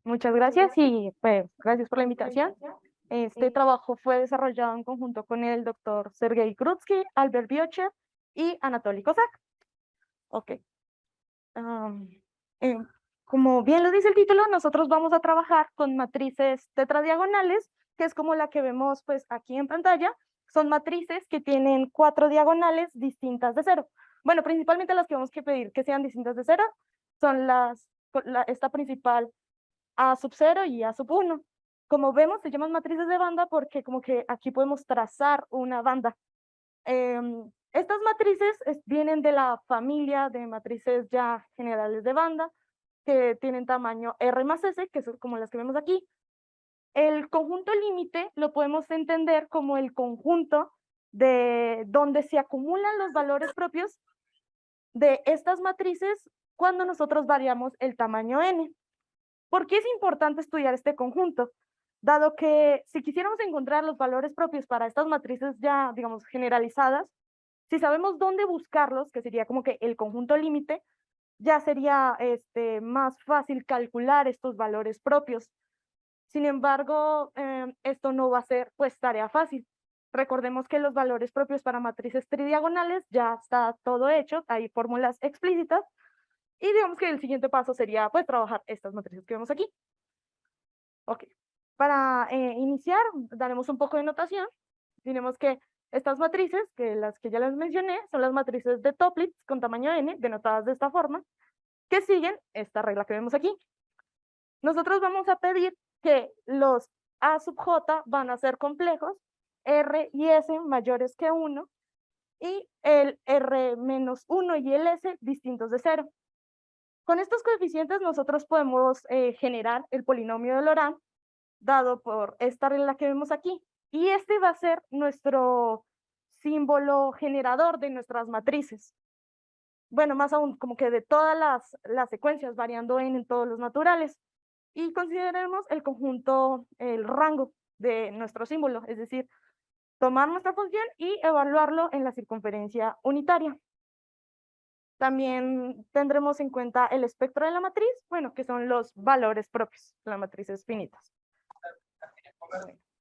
Muchas gracias y pues gracias por la invitación. Este trabajo fue desarrollado en conjunto con el doctor Sergei Krutsky, Albert Biocher y Anatoly Kozak. Ok. Am, em, Como bien lo dice el título, nosotros vamos a trabajar con matrices tetradiagonales, que es como la que vemos pues aquí en pantalla. Son matrices que tienen 4 diagonales distintas de cero. Bueno, principalmente las que vamos a pedir que sean distintas de cero son esta principal A sub 0 y A sub 1. Como vemos, se llaman matrices de banda porque como que aquí podemos trazar una banda. Estas matrices vienen de la familia de matrices ya generales de banda, que tienen tamaño R más S, que son como las que vemos aquí. El conjunto límite lo podemos entender como el conjunto de donde se acumulan los valores propios de estas matrices cuando nosotros variamos el tamaño n. ¿Por qué es importante estudiar este conjunto? Dado que si quisiéramos encontrar los valores propios para estas matrices ya, digamos, generalizadas, si sabemos dónde buscarlos, que sería como que el conjunto límite, ya sería más fácil calcular estos valores propios. Sin embargo, esto no va a ser pues tarea fácil. Recordemos que los valores propios para matrices tridiagonales ya está todo hecho, hay fórmulas explícitas, y digamos que el siguiente paso sería pues trabajar estas matrices que vemos aquí. Ok, para iniciar daremos un poco de notación. Diremos que estas matrices, que las que ya les mencioné, son las matrices de Toeplitz con tamaño n, denotadas de esta forma, que siguen esta regla que vemos aquí. Nosotros vamos a pedir que los A sub j van a ser complejos, R y S mayores que 1, y el R menos 1 y el S distintos de 0. Con estos coeficientes nosotros podemos generar el polinomio de Laurent, dado por esta regla que vemos aquí. Y este va a ser nuestro símbolo generador de nuestras matrices. Bueno, más aún, como que de todas las secuencias, variando en todos los naturales. Y consideremos el conjunto, el rango de nuestro símbolo, es decir, tomar nuestra función y evaluarlo en la circunferencia unitaria. También tendremos en cuenta el espectro de la matriz, bueno, que son los valores propios de las matrices finitas.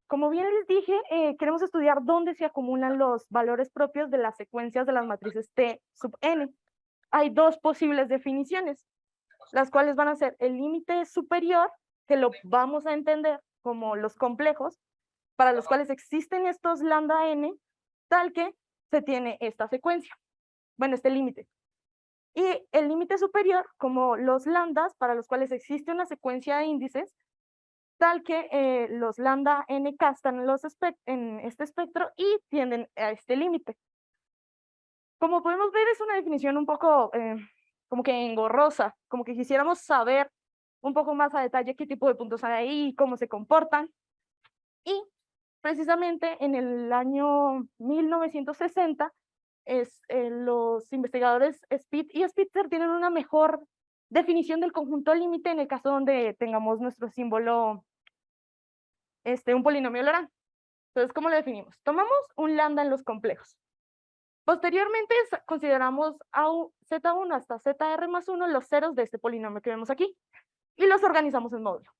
Como bien les dije, queremos estudiar dónde se acumulan los valores propios de las secuencias de las matrices T sub n. Hay dos posibles definiciones, las cuales van a ser el límite superior, que lo vamos a entender como los complejos, para los cuales existen estos lambda n, tal que se tiene esta secuencia, bueno, este límite. Y el límite superior, como los lambdas, para los cuales existe una secuencia de índices, tal que los lambda nk están en este espectro y tienden a este límite. Como podemos ver, es una definición un poco como que engorrosa, como que quisiéramos saber un poco más a detalle qué tipo de puntos hay ahí y cómo se comportan. Y precisamente en el año 1960, los investigadores Speed y Spitzer tienen una mejor definición del conjunto límite en el caso donde tengamos nuestro símbolo, un polinomio Laurent. Entonces, ¿cómo lo definimos? Tomamos un lambda en los complejos. Posteriormente, consideramos a Z1 hasta ZR más 1 los ceros de este polinomio que vemos aquí, y los organizamos en módulo.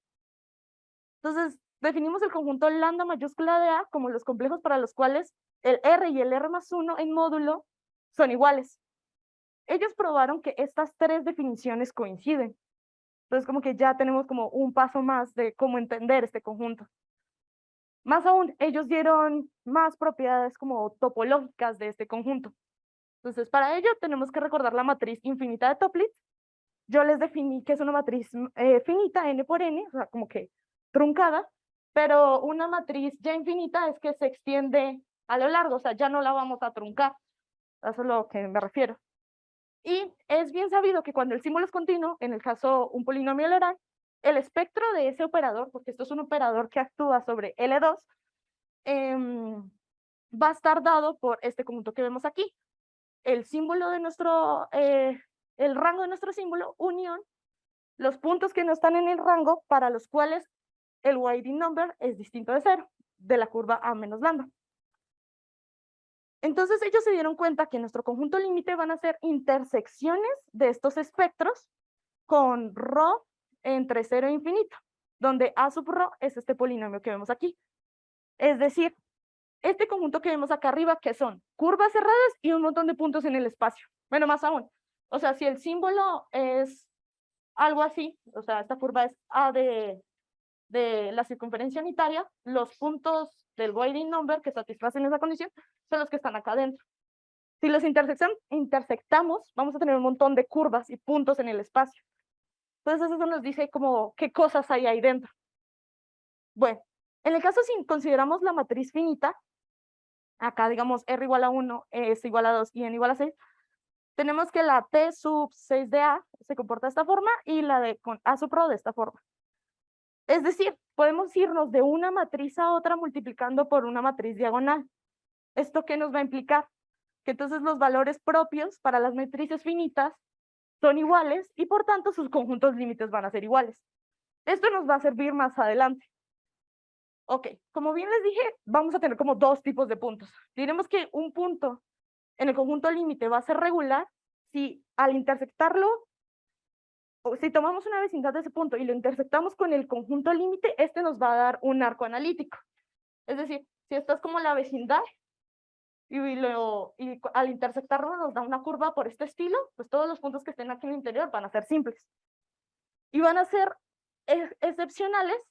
Entonces, definimos el conjunto lambda mayúscula de A como los complejos para los cuales el R y el R más 1 en módulo son iguales. Ellos probaron que estas tres definiciones coinciden. Entonces, como que ya tenemos como un paso más de cómo entender este conjunto. Más aún, ellos dieron más propiedades como topológicas de este conjunto. Entonces, para ello tenemos que recordar la matriz infinita de Toeplitz. Yo les definí que es una matriz finita, n por n, o sea, como que truncada, pero una matriz ya infinita es que se extiende a lo largo, o sea, ya no la vamos a truncar. Eso es a lo que me refiero. Y es bien sabido que cuando el símbolo es continuo, en el caso un polinomio Laurent, el espectro de ese operador, porque esto es un operador que actúa sobre L2, va a estar dado por este conjunto que vemos aquí. El símbolo de el rango de nuestro símbolo, unión, los puntos que no están en el rango para los cuales el Winding number es distinto de 0, de la curva A menos lambda. Entonces ellos se dieron cuenta que nuestro conjunto límite van a ser intersecciones de estos espectros con ρ entre 0 e infinito. donde A sub rho es este polinomio que vemos aquí. Es decir, este conjunto que vemos acá arriba, que son curvas cerradas y un montón de puntos en el espacio. Bueno, más aún. O sea, si el símbolo es algo así, o sea, esta curva es A de la circunferencia unitaria, los puntos del Weyl number que satisfacen esa condición son los que están acá adentro. Si los intersectamos, vamos a tener un montón de curvas y puntos en el espacio. Entonces eso nos dice como qué cosas hay ahí dentro. Bueno, en el caso si consideramos la matriz finita, acá digamos R igual a 1, S igual a 2 y N igual a 6, tenemos que la T sub 6 de A se comporta de esta forma y la de con A sub rho de esta forma. Es decir, podemos irnos de una matriz a otra multiplicando por una matriz diagonal. ¿Esto qué nos va a implicar? Que entonces los valores propios para las matrices finitas son iguales y por tanto sus conjuntos límites van a ser iguales. Esto nos va a servir más adelante. Ok, como bien les dije, vamos a tener como dos tipos de puntos. Diremos que un punto en el conjunto límite va a ser regular si al intersectarlo, o si tomamos una vecindad de ese punto y lo intersectamos con el conjunto límite, este nos va a dar un arco analítico. Es decir, si esta es como la vecindad y al intersectarlo nos da una curva por este estilo, pues todos los puntos que estén aquí en el interior van a ser simples. Y van a ser excepcionales,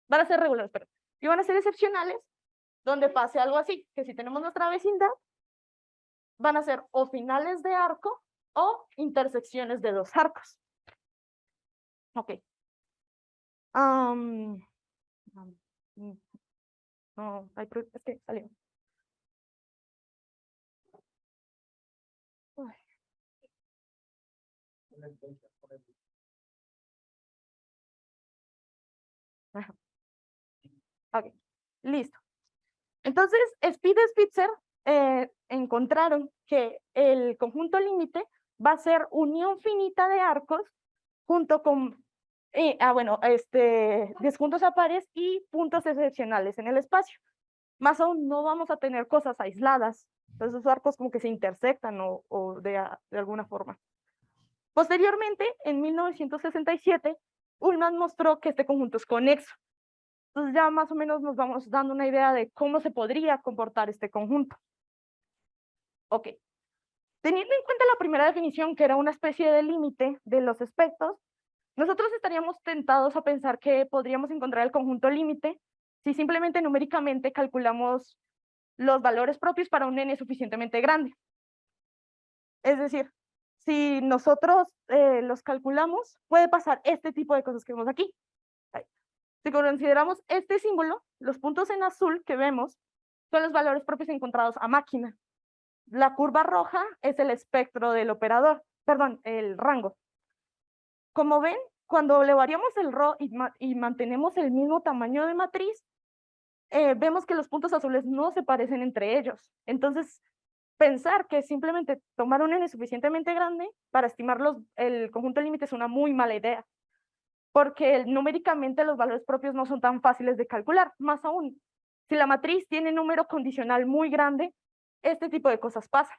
van a ser regulares, perdón, y van a ser excepcionales donde pase algo así, que si tenemos nuestra vecindad, van a ser o finales de arco o intersecciones de dos arcos. Ok. No, es que salió. Uy. Ajá. Ok, listo. Entonces, Speed y Spitzer encontraron que el conjunto límite va a ser unión finita de arcos junto con, disjuntos a pares y puntos excepcionales en el espacio. Más aún, no vamos a tener cosas aisladas. Entonces, esos arcos como que se intersectan o de alguna forma. Posteriormente, en 1967, Ullmann mostró que este conjunto es conexo. Entonces ya más o menos nos vamos dando una idea de cómo se podría comportar este conjunto. Ok. Teniendo en cuenta la primera definición, que era una especie de límite de los aspectos, nosotros estaríamos tentados a pensar que podríamos encontrar el conjunto límite si simplemente numéricamente calculamos los valores propios para un n suficientemente grande. Es decir, si nosotros los calculamos, puede pasar este tipo de cosas que vemos aquí. Si consideramos este símbolo, los puntos en azul que vemos son los valores propios encontrados a máquina. La curva roja es el espectro del operador, perdón, el rango. Como ven, cuando le variamos el rho y mantenemos el mismo tamaño de matriz, vemos que los puntos azules no se parecen entre ellos. Entonces, pensar que simplemente tomar un n suficientemente grande para estimar el conjunto límite es una muy mala idea, porque numéricamente los valores propios no son tan fáciles de calcular. Más aún, si la matriz tiene número condicional muy grande, este tipo de cosas pasan.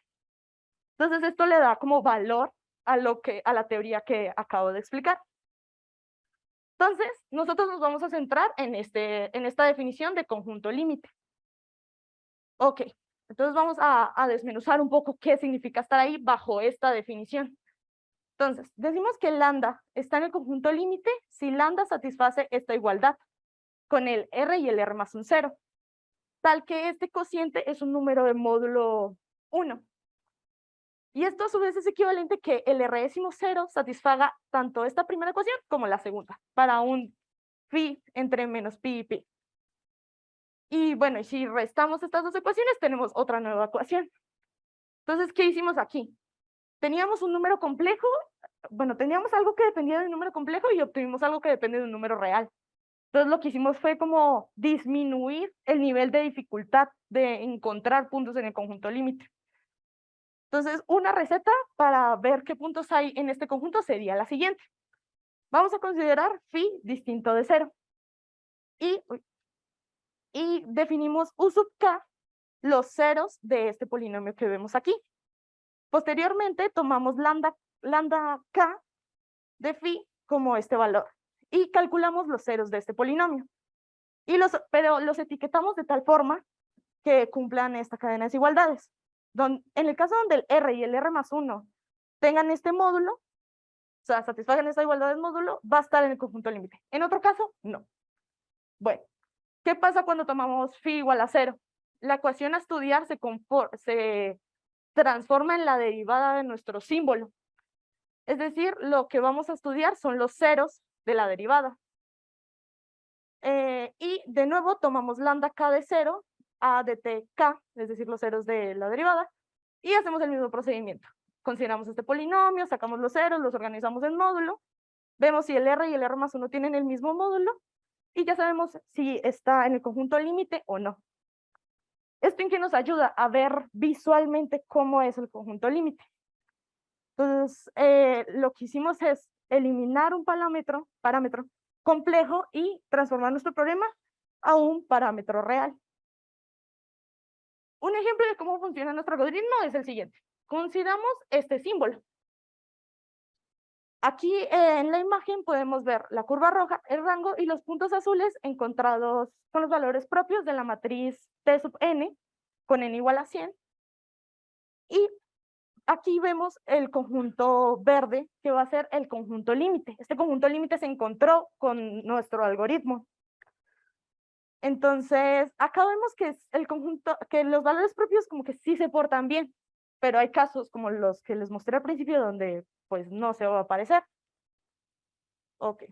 Entonces, esto le da como valor a la teoría que acabo de explicar. Entonces, nosotros nos vamos a centrar en esta definición de conjunto límite. Ok, entonces vamos a desmenuzar un poco qué significa estar ahí bajo esta definición. Entonces, decimos que lambda está en el conjunto límite si lambda satisface esta igualdad con el R y el R más un 0, tal que este cociente es un número de módulo 1. Y esto a su vez es equivalente que el R-0 satisfaga tanto esta primera ecuación como la segunda, para un phi entre menos pi y pi. Y bueno, y si restamos estas dos ecuaciones, tenemos otra nueva ecuación. Entonces, ¿qué hicimos aquí? Teníamos un número complejo, bueno, teníamos algo que dependía de un número complejo y obtuvimos algo que depende de un número real. Entonces, lo que hicimos fue como disminuir el nivel de dificultad de encontrar puntos en el conjunto límite. Entonces, una receta para ver qué puntos hay en este conjunto sería la siguiente. Vamos a considerar phi distinto de 0. Y definimos U sub k los ceros de este polinomio que vemos aquí. Posteriormente, tomamos lambda k de phi como este valor. y calculamos los ceros de este polinomio. Pero los etiquetamos de tal forma que cumplan esta cadena de desigualdades. En el caso donde el R y el R más 1 tengan este módulo, o sea, satisfagan esta igualdad del módulo, va a estar en el conjunto límite. En otro caso, no. Bueno, ¿qué pasa cuando tomamos phi igual a 0? La ecuación a estudiar se transforma en la derivada de nuestro símbolo. Es decir, lo que vamos a estudiar son los ceros de la derivada. Y de nuevo tomamos lambda k de 0 a dt k, es decir, los ceros de la derivada, y hacemos el mismo procedimiento. Consideramos este polinomio, sacamos los ceros, los organizamos en módulo, vemos si el R y el R más 1 tienen el mismo módulo, y ya sabemos si está en el conjunto límite o no. ¿Esto en qué nos ayuda? A ver visualmente cómo es el conjunto límite. Entonces, lo que hicimos es eliminar un parámetro complejo y transformar nuestro problema a un parámetro real. Un ejemplo de cómo funciona nuestro algoritmo es el siguiente. Consideramos este símbolo. Aquí en la imagen podemos ver la curva roja, el rango y los puntos azules encontrados con los valores propios de la matriz T sub n, con n igual a 100. Y aquí vemos el conjunto verde, que va a ser el conjunto límite. Este conjunto límite se encontró con nuestro algoritmo. Entonces, acá vemos que es el conjunto, que los valores propios como que sí se portan bien, pero hay casos como los que les mostré al principio donde pues no se va a aparecer. Ok.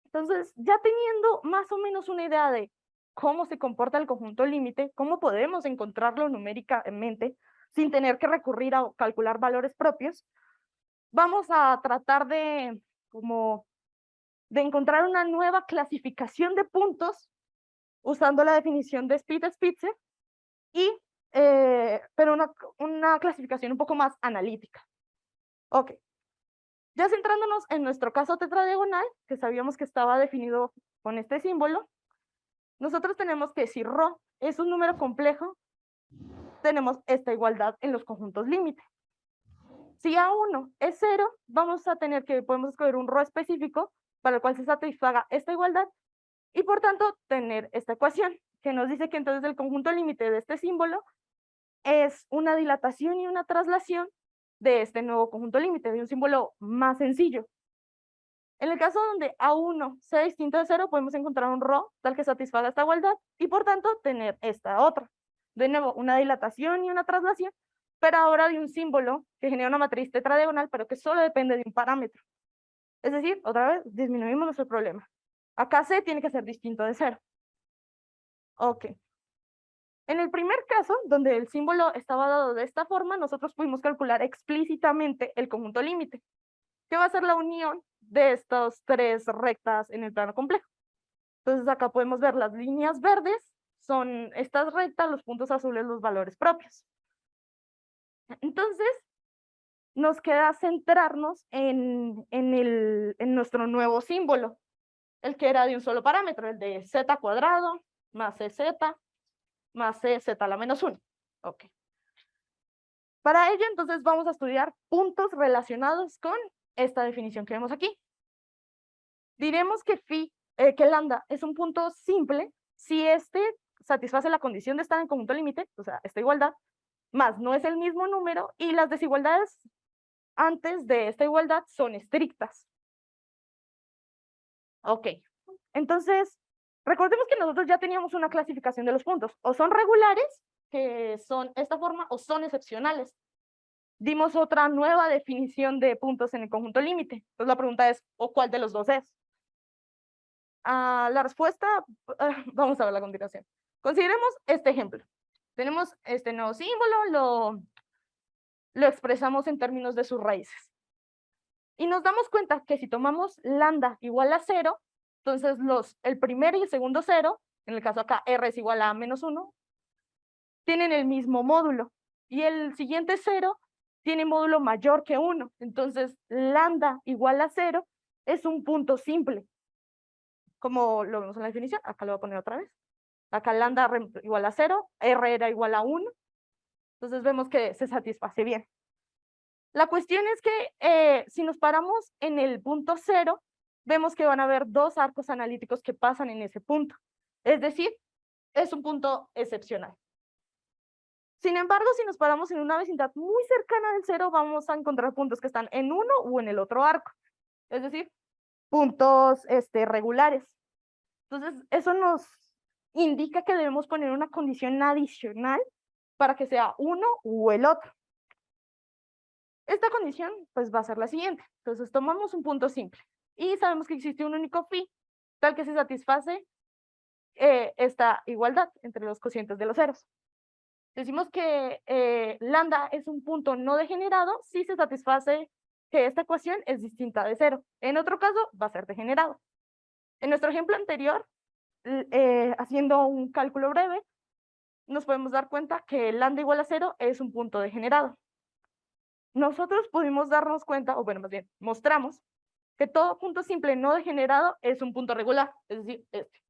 Entonces, ya teniendo más o menos una idea de cómo se comporta el conjunto límite, cómo podemos encontrarlo numéricamente sin tener que recurrir a calcular valores propios, vamos a tratar de encontrar una nueva clasificación de puntos usando la definición de Spitzer, pero una clasificación un poco más analítica. Ok. Ya centrándonos en nuestro caso tetradiagonal, que sabíamos que estaba definido con este símbolo, nosotros tenemos que si ρ es un número complejo, tenemos esta igualdad en los conjuntos límite. Si A1 es 0, podemos escoger un ρ específico para el cual se satisfaga esta igualdad y por tanto tener esta ecuación que nos dice que entonces el conjunto límite de este símbolo es una dilatación y una traslación de este nuevo conjunto límite, de un símbolo más sencillo. En el caso donde A1 sea distinto de 0, podemos encontrar un ρ tal que satisfaga esta igualdad y por tanto tener esta otra. De nuevo, una dilatación y una traslación, pero ahora de un símbolo que genera una matriz tetradiagonal, pero que solo depende de un parámetro. Es decir, otra vez, disminuimos nuestro problema. Acá C tiene que ser distinto de 0. Ok. En el primer caso, donde el símbolo estaba dado de esta forma, nosotros pudimos calcular explícitamente el conjunto límite, que va a ser la unión de estas tres rectas en el plano complejo. Entonces acá podemos ver las líneas verdes, son estas rectas, los puntos azules, los valores propios. Entonces, nos queda centrarnos en nuestro nuevo símbolo, el que era de un solo parámetro, el de z cuadrado más cz más cz a la menos 1. Ok. Para ello, entonces, vamos a estudiar puntos relacionados con esta definición que vemos aquí. Diremos que lambda es un punto simple si este satisface la condición de estar en conjunto límite, o sea, esta igualdad, más no es el mismo número y las desigualdades antes de esta igualdad son estrictas. Ok, entonces, recordemos que nosotros ya teníamos una clasificación de los puntos, o son regulares, que son esta forma, o son excepcionales. Dimos otra nueva definición de puntos en el conjunto límite. Entonces la pregunta es, ¿o cuál de los dos es? La respuesta, vamos a verla a continuación. Consideremos este ejemplo. Tenemos este nuevo símbolo, lo expresamos en términos de sus raíces. Y nos damos cuenta que si tomamos lambda igual a 0, entonces el primer y el segundo 0, en el caso acá r es igual a menos 1, tienen el mismo módulo. Y el siguiente 0 tiene módulo mayor que 1. Entonces, lambda igual a 0 es un punto simple. Como lo vemos en la definición, acá lo voy a poner otra vez. Acá lambda igual a 0, r era igual a 1. Entonces vemos que se satisface bien. La cuestión es que si nos paramos en el punto 0, vemos que van a haber dos arcos analíticos que pasan en ese punto. Es decir, es un punto excepcional. Sin embargo, si nos paramos en una vecindad muy cercana del cero, vamos a encontrar puntos que están en uno o en el otro arco. Es decir, puntos regulares. Entonces, eso nos indica que debemos poner una condición adicional para que sea uno u el otro. Esta condición, pues, va a ser la siguiente. Entonces, tomamos un punto simple y sabemos que existe un único phi, tal que se satisface esta igualdad entre los cocientes de los ceros. Decimos que lambda es un punto no degenerado si se satisface que esta ecuación es distinta de cero. En otro caso, va a ser degenerado. En nuestro ejemplo anterior, haciendo un cálculo breve, nos podemos dar cuenta que lambda igual a cero es un punto degenerado. Nosotros pudimos darnos cuenta, o bueno, más bien, mostramos que todo punto simple no degenerado es un punto regular, es decir, este.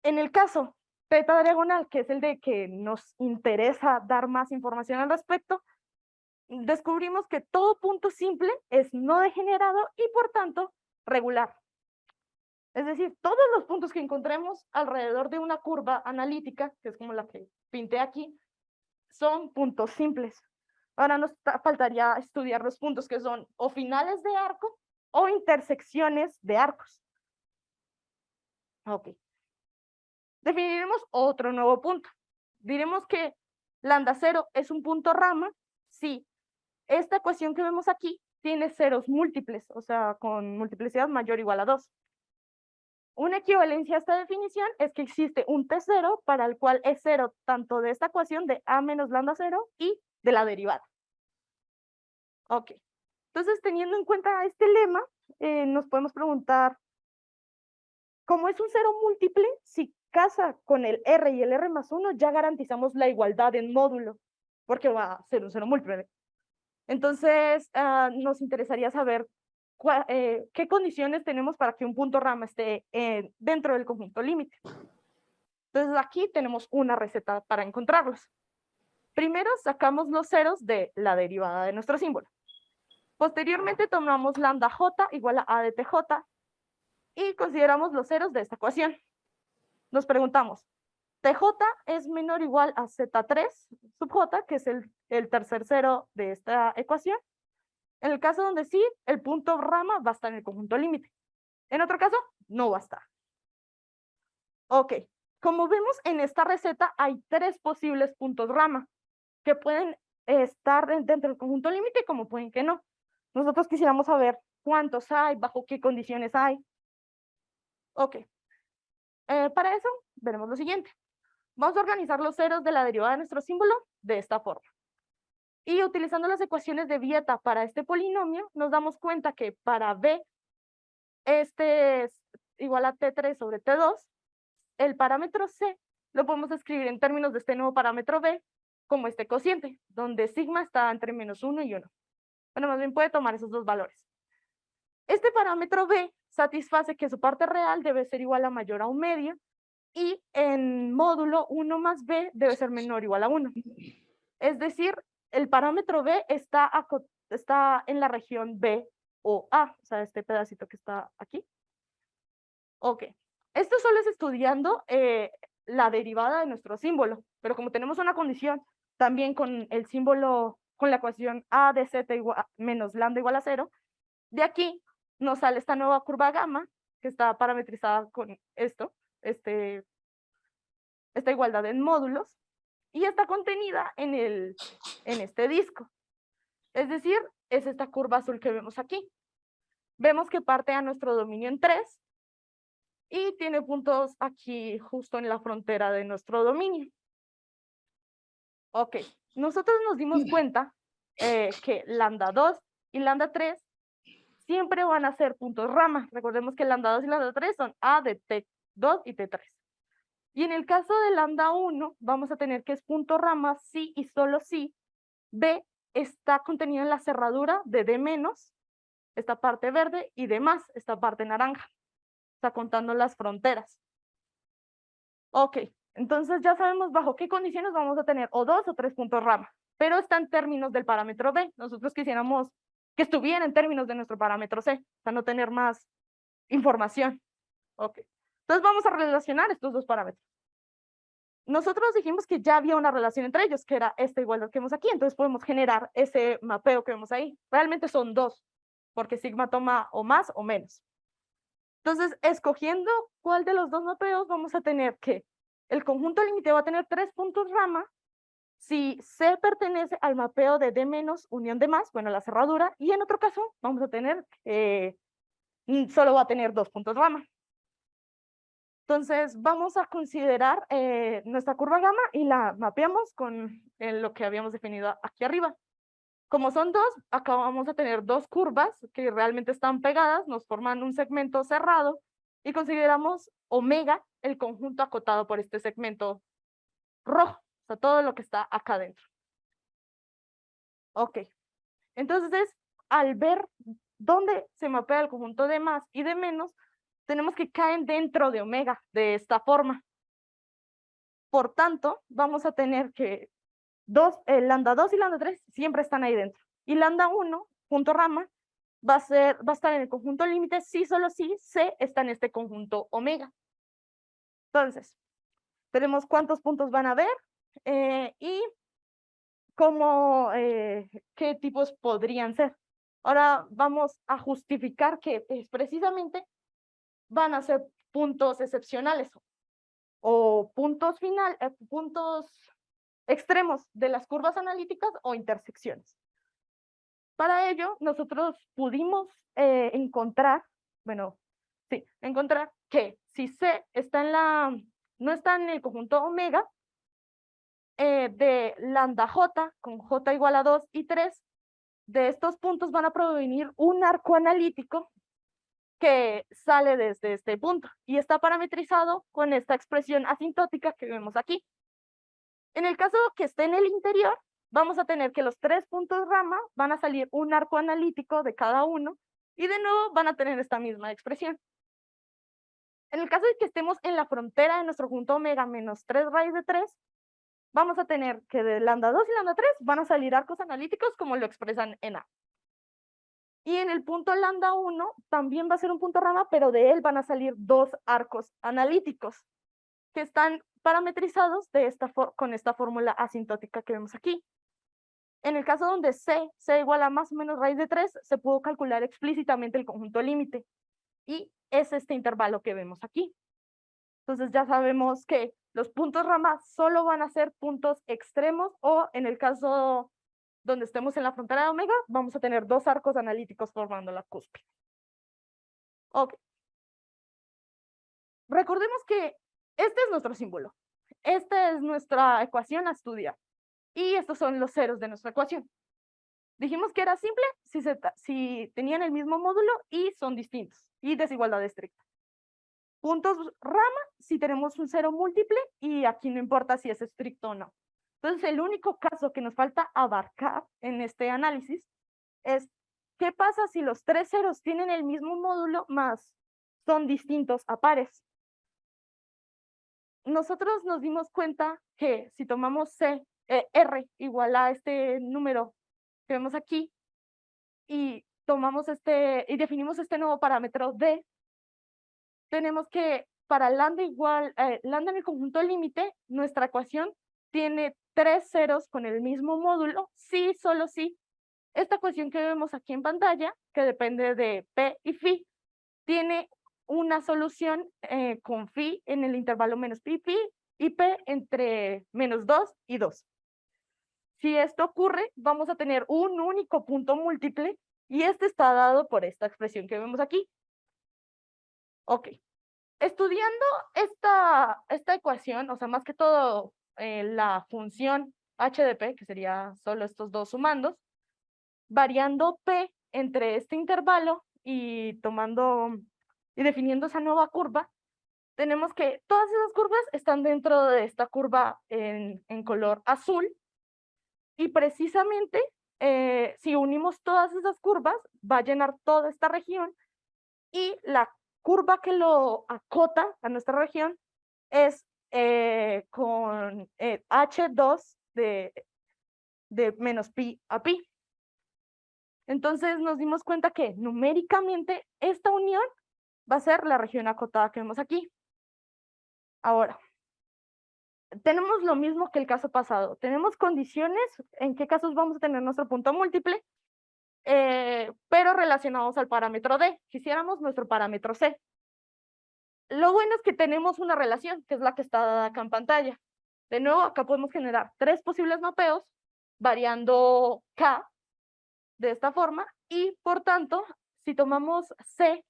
En el caso teta diagonal, que es el de que nos interesa dar más información al respecto, descubrimos que todo punto simple es no degenerado y por tanto regular. Es decir, todos los puntos que encontremos alrededor de una curva analítica, que es como la que pinté aquí, son puntos simples. Ahora nos faltaría estudiar los puntos que son o finales de arco o intersecciones de arcos. Ok. Definiremos otro nuevo punto. Diremos que lambda 0 es un punto rama si esta ecuación que vemos aquí tiene ceros múltiples, o sea, con multiplicidad mayor o igual a 2. Una equivalencia a esta definición es que existe un T0 para el cual es cero tanto de esta ecuación de a menos lambda 0 y de la derivada. Ok. Entonces, teniendo en cuenta este lema, nos podemos preguntar, ¿cómo es un cero múltiple? Si casa con el R y el R más 1, ya garantizamos la igualdad en módulo, porque va a ser un cero múltiple. Entonces, nos interesaría saber qué condiciones tenemos para que un punto rama esté dentro del conjunto límite. Entonces, aquí tenemos una receta para encontrarlos. Primero, sacamos los ceros de la derivada de nuestro símbolo. Posteriormente, tomamos lambda j igual a de tj y consideramos los ceros de esta ecuación. Nos preguntamos, tj es menor o igual a z3 sub j, que es el tercer cero de esta ecuación. En el caso donde sí, el punto rama va a estar en el conjunto límite. En otro caso, no va a estar. Ok, como vemos en esta receta, hay tres posibles puntos rama que pueden estar dentro del conjunto límite como pueden que no. Nosotros quisiéramos saber cuántos hay, bajo qué condiciones hay. Ok, para eso veremos lo siguiente. Vamos a organizar los ceros de la derivada de nuestro símbolo de esta forma. Y utilizando las ecuaciones de Vieta para este polinomio, nos damos cuenta que para b, este es igual a t3 sobre t2, el parámetro c lo podemos escribir en términos de este nuevo parámetro b como este cociente, donde sigma está entre -1 y 1. Bueno, más bien puede tomar esos dos valores. Este parámetro b satisface que su parte real debe ser igual a mayor a un medio y en módulo 1 más b debe ser menor o igual a 1. Es decir, el parámetro b está en la región b o a, o sea, este pedacito que está aquí. Ok, esto solo es estudiando la derivada de nuestro símbolo, pero como tenemos una condición también con el símbolo, con la ecuación a de z igual, menos lambda igual a 0, de aquí nos sale esta nueva curva gamma que está parametrizada con esto, esta igualdad en módulos, y está contenida en este disco. Es decir, es esta curva azul que vemos aquí. Vemos que parte a nuestro dominio en 3 y tiene puntos aquí justo en la frontera de nuestro dominio. Ok, nosotros nos dimos cuenta que lambda 2 y lambda 3 siempre van a ser puntos rama. Recordemos que lambda 2 y lambda 3 son a de t2 y t3. Y en el caso de lambda 1, vamos a tener que es punto rama si y solo si b está contenido en la cerradura de d menos, esta parte verde, y d más, esta parte naranja. Está contando las fronteras. Ok, entonces ya sabemos bajo qué condiciones vamos a tener o 2 o 3 puntos rama, pero está en términos del parámetro b. Nosotros quisiéramos que estuviera en términos de nuestro parámetro C, para no tener más información. Ok. Entonces vamos a relacionar estos dos parámetros. Nosotros dijimos que ya había una relación entre ellos, que era esta igualdad que vemos aquí, entonces podemos generar ese mapeo que vemos ahí. Realmente son dos, porque sigma toma o más o menos. Entonces, escogiendo cuál de los dos mapeos, vamos a tener que el conjunto límite va a tener 3 puntos rama si C pertenece al mapeo de D menos unión de más, bueno, la cerradura, y en otro caso vamos a tener solo va a tener 2 puntos rama. Entonces, vamos a considerar nuestra curva gamma y la mapeamos con lo que habíamos definido aquí arriba. Como son dos, acá vamos a tener dos curvas que realmente están pegadas, nos forman un segmento cerrado y consideramos omega el conjunto acotado por este segmento rojo, o sea, todo lo que está acá adentro. Ok, entonces, al ver dónde se mapea el conjunto de más y de menos, tenemos que caen dentro de omega de esta forma. Por tanto, vamos a tener que lambda 2 y lambda 3 siempre están ahí dentro. Y lambda 1, punto rama, va a estar en el conjunto límite si solo si C está en este conjunto omega. Entonces, tenemos cuántos puntos van a haber y qué tipos podrían ser. Ahora vamos a justificar que precisamente van a ser puntos excepcionales o puntos extremos de las curvas analíticas o intersecciones. Para ello, nosotros pudimos encontrar que si C no está en el conjunto omega, de lambda J con J igual a 2 y 3, de estos puntos van a provenir un arco analítico que sale desde este punto y está parametrizado con esta expresión asintótica que vemos aquí. En el caso que esté en el interior, vamos a tener que los 3 puntos rama van a salir un arco analítico de cada uno y de nuevo van a tener esta misma expresión. En el caso de que estemos en la frontera de nuestro conjunto omega menos 3 raíz de 3, vamos a tener que de lambda 2 y lambda 3 van a salir arcos analíticos como lo expresan en A. Y en el punto lambda 1 también va a ser un punto rama, pero de él van a salir 2 arcos analíticos que están parametrizados con esta fórmula asintótica que vemos aquí. En el caso donde C igual a más o menos raíz de 3, se pudo calcular explícitamente el conjunto límite. Y es este intervalo que vemos aquí. Entonces ya sabemos que los puntos rama solo van a ser puntos extremos o en el caso donde estemos en la frontera de omega, vamos a tener 2 arcos analíticos formando la cúspide. Ok. Recordemos que este es nuestro símbolo. Esta es nuestra ecuación a estudiar. Y estos son los ceros de nuestra ecuación. Dijimos que era simple si tenían el mismo módulo y son distintos. Y desigualdad estricta. Puntos rama si tenemos un cero múltiple y aquí no importa si es estricto o no. Entonces, el único caso que nos falta abarcar en este análisis es qué pasa si los 3 ceros tienen el mismo módulo más son distintos a pares. Nosotros nos dimos cuenta que si tomamos R igual a este número que vemos aquí y definimos este nuevo parámetro D, tenemos que para lambda lambda en el conjunto límite, nuestra ecuación tiene 3 ceros con el mismo módulo, sí, solo sí. Esta ecuación que vemos aquí en pantalla, que depende de P y Phi, tiene una solución con Phi en el intervalo menos pi, pi, y P entre menos 2 y 2. Si esto ocurre, vamos a tener un único punto múltiple, y este está dado por esta expresión que vemos aquí. Ok. Estudiando esta ecuación, o sea, más que todo la función h de p, que sería solo estos dos sumandos, variando p entre este intervalo y definiendo esa nueva curva, tenemos que todas esas curvas están dentro de esta curva en color azul, y precisamente si unimos todas esas curvas, va a llenar toda esta región, y la curva que lo acota a nuestra región es con H2 de menos pi a pi. Entonces nos dimos cuenta que numéricamente esta unión va a ser la región acotada que vemos aquí. Ahora, tenemos lo mismo que el caso pasado. Tenemos condiciones en qué casos vamos a tener nuestro punto múltiple, pero relacionados al parámetro D. Quisiéramos nuestro parámetro C. Lo bueno es que tenemos una relación, que es la que está dada acá en pantalla. De nuevo, acá podemos generar 3 posibles mapeos, variando K de esta forma, y por tanto, si tomamos C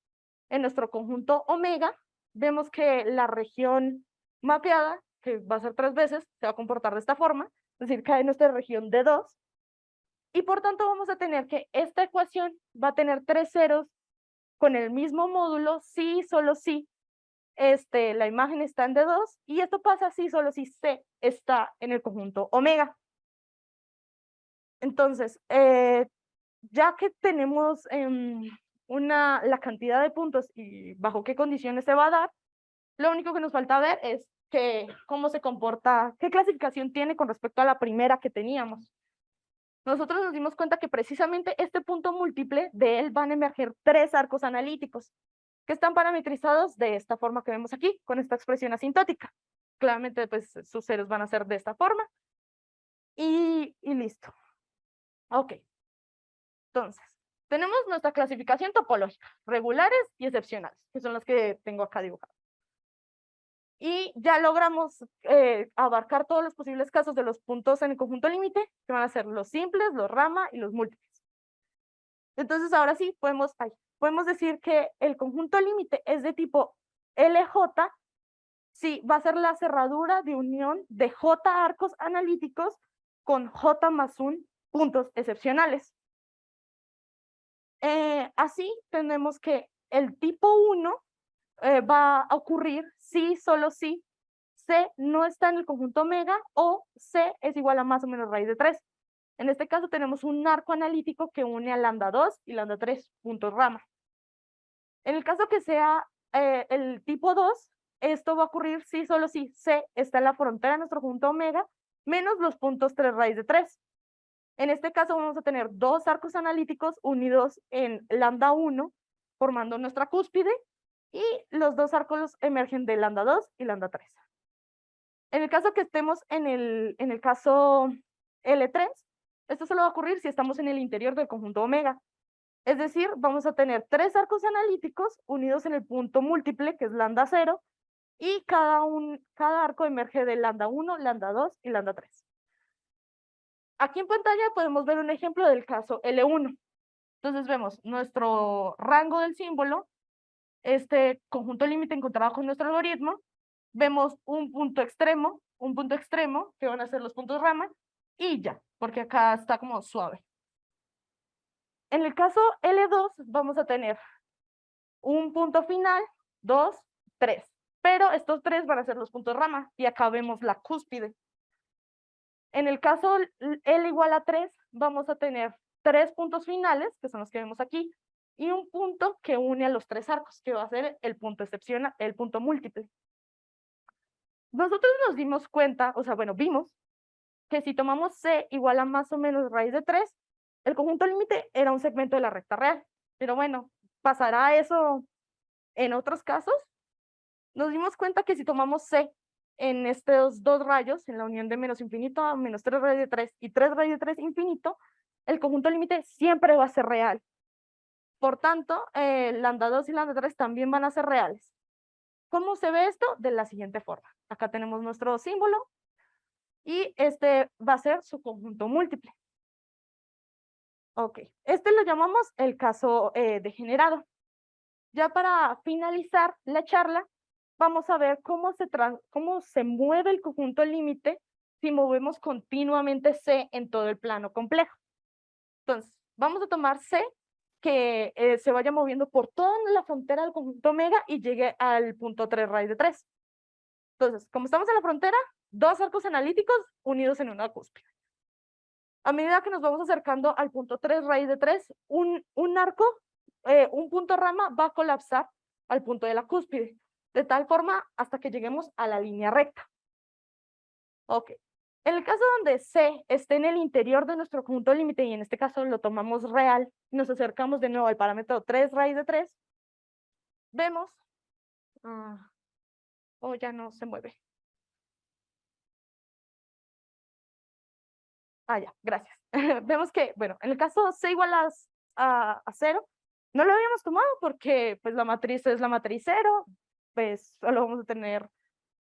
en nuestro conjunto omega, vemos que la región mapeada, que va a ser 3 veces, se va a comportar de esta forma, es decir, cae en nuestra región D2, y por tanto vamos a tener que esta ecuación va a tener 3 ceros con el mismo módulo, si, solo si, la imagen está en D2, y esto pasa si, solo si C está en el conjunto omega. Entonces, ya que tenemos la cantidad de puntos y bajo qué condiciones se va a dar, lo único que nos falta ver es cómo se comporta, qué clasificación tiene con respecto a la primera que teníamos. Nosotros nos dimos cuenta que precisamente este punto múltiple, de él van a emerger 3 arcos analíticos que están parametrizados de esta forma que vemos aquí, con esta expresión asintótica. Claramente, pues, sus ceros van a ser de esta forma. Y listo. Ok. Entonces, tenemos nuestra clasificación topológica, regulares y excepcionales, que son las que tengo acá dibujadas. Y ya logramos abarcar todos los posibles casos de los puntos en el conjunto límite, que van a ser los simples, los rama y los múltiples. Entonces, ahora sí, podemos decir que el conjunto límite es de tipo LJ, si va a ser la cerradura de unión de J arcos analíticos con J más 1 puntos excepcionales. Así tenemos que el tipo 1 va a ocurrir si, solo si C no está en el conjunto omega o C es igual a más o menos raíz de 3. En este caso tenemos un arco analítico que une a lambda 2 y lambda 3 puntos rama. En el caso que sea el tipo 2, esto va a ocurrir si, solo si C está en la frontera de nuestro conjunto omega menos los puntos 3 raíz de 3. En este caso vamos a tener 2 arcos analíticos unidos en lambda 1, formando nuestra cúspide, y los 2 arcos emergen de lambda 2 y lambda 3. En el caso que estemos en el caso L3, esto solo va a ocurrir si estamos en el interior del conjunto omega. Es decir, vamos a tener 3 arcos analíticos unidos en el punto múltiple, que es lambda 0, y cada arco emerge de lambda 1, lambda 2 y lambda 3. Aquí en pantalla podemos ver un ejemplo del caso L1. Entonces vemos nuestro rango del símbolo, este conjunto límite encontrado con nuestro algoritmo, vemos un punto extremo, que van a ser los puntos rama, y ya, porque acá está como suave. En el caso L2 vamos a tener un punto final, 2, 3, pero estos 3 van a ser los puntos rama, y acá vemos la cúspide. En el caso L igual a 3, vamos a tener 3 puntos finales, que son los que vemos aquí, y un punto que une a los 3 arcos, que va a ser el punto excepcional, el punto múltiple. Nosotros nos dimos cuenta, o sea, bueno, vimos que si tomamos C igual a más o menos raíz de 3, el conjunto límite era un segmento de la recta real. Pero bueno, ¿pasará eso en otros casos? Nos dimos cuenta que si tomamos C en estos 2 rayos, en la unión de menos infinito a menos 3 raíz de 3 y 3 raíz de 3 infinito, el conjunto límite siempre va a ser real. Por tanto, lambda 2 y lambda 3 también van a ser reales. ¿Cómo se ve esto? De la siguiente forma. Acá tenemos nuestro símbolo y este va a ser su conjunto múltiple. Ok, este lo llamamos el caso degenerado. Ya para finalizar la charla, vamos a ver cómo se mueve el conjunto límite si movemos continuamente C en todo el plano complejo. Entonces, vamos a tomar C que se vaya moviendo por toda la frontera del conjunto omega y llegue al punto 3 raíz de 3. Entonces, como estamos en la frontera, 2 arcos analíticos unidos en una cúspide. A medida que nos vamos acercando al punto 3 raíz de 3, un punto rama va a colapsar al punto de la cúspide, de tal forma hasta que lleguemos a la línea recta. Ok, En el caso donde C esté en el interior de nuestro conjunto límite, y en este caso lo tomamos real, nos acercamos de nuevo al parámetro 3 raíz de 3, vemos, ya no se mueve. Ya, gracias. Vemos que, bueno, en el caso C igual a 0, no lo habíamos tomado porque pues la matriz es la matriz 0, pues solo vamos a tener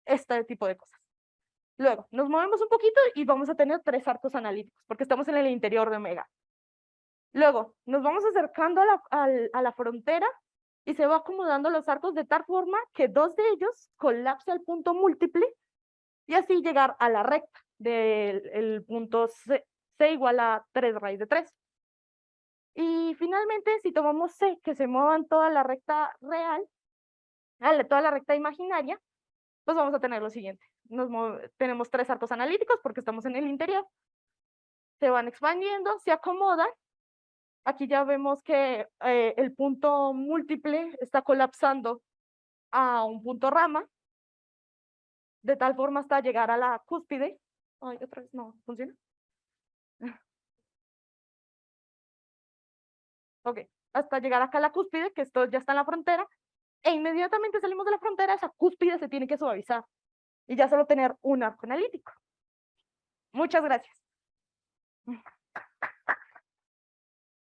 este tipo de cosas. Luego, nos movemos un poquito y vamos a tener 3 arcos analíticos, porque estamos en el interior de omega. Luego, nos vamos acercando a la frontera y se va acomodando los arcos de tal forma que 2 de ellos colapsen el punto múltiple y así llegar a la recta del punto C igual a 3 raíz de 3. Y finalmente, si tomamos C, que se muevan toda la recta real, toda la recta imaginaria, pues vamos a tener lo siguiente. Tenemos 3 arcos analíticos porque estamos en el interior. Se van expandiendo, se acomodan. Aquí ya vemos que el punto múltiple está colapsando a un punto rama, de tal forma hasta llegar a la cúspide. Otra vez no funciona. Ok, hasta llegar acá a la cúspide, que esto ya está en la frontera, e inmediatamente salimos de la frontera, esa cúspide se tiene que suavizar y ya solo tener un arco analítico. Muchas gracias.